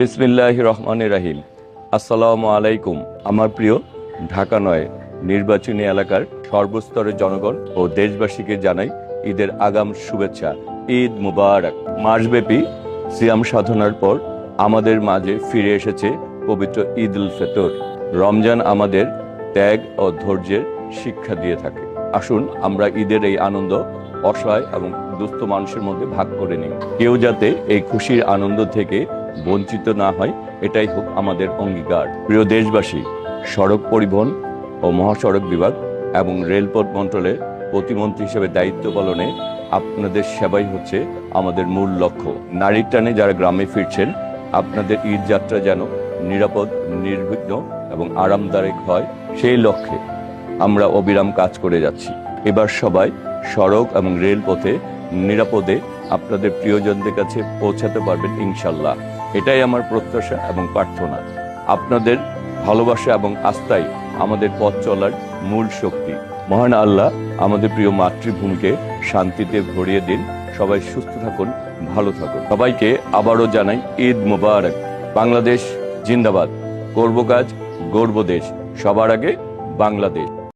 বিসমিল্লাহির রহমানির রহিম। আসসালামু আলাইকুম। আমার প্রিয় ঢাকা নয় নির্বাচনী এলাকার সর্বস্তরের জনগণ ও দেশবাসীকে জানাই ঈদের আগাম শুভেচ্ছা। ঈদ মুবারক। মাসব্যাপী সিয়াম সাধনার পর আমাদের মাঝে ফিরে এসেছে পবিত্র ঈদ উল ফিতর। রমজান আমাদের ত্যাগ ও ধৈর্যের শিক্ষা দিয়ে থাকে। আসুন আমরা ঈদের এই আনন্দ অসহায় এবং দুস্থ মানুষের মধ্যে ভাগ করে নিই। কেউ যাতে এই খুশির আনন্দ থেকে বঞ্চিত না হয়, এটাই হোক আমাদের অঙ্গীকার। প্রিয় দেশবাসী, সড়ক পরিবহন ও মহাসড়ক বিভাগ এবং রেলপথ মন্ত্রণালয়ের প্রতিমন্ত্রী হিসেবে দায়িত্ব পালনে আপনাদের সেবাই হচ্ছে আমাদের মূল লক্ষ্য। নারীর টানে যারা গ্রামে ফিরছেন, আপনাদের ঈদ যাত্রা যেন নিরাপদ, নির্বিঘ্ন এবং আরামদায়ক হয়, সেই লক্ষ্যে আমরা অবিরাম কাজ করে যাচ্ছি। এবার সবাই সড়ক এবং রেলপথে নিরাপদে আপনাদের প্রিয়জনদের কাছে পৌঁছাতে পারবেন ইনশাল্লাহ। এটাই আমার প্রত্যাশা এবং প্রার্থনা। আপনাদের ভালোবাসা এবং আস্থাই আমাদের পথ চলার মূল শক্তি। মহান আল্লাহ আমাদের প্রিয় মাতৃভূমিকে শান্তিতে ভরিয়ে দিন। সবাই সুস্থ থাকুন, ভালো থাকুন। সবাইকে আবারও জানাই ঈদ মুবারক। বাংলাদেশ জিন্দাবাদ। করব কাজ, গর্ব দেশ। সবার আগে বাংলাদেশ।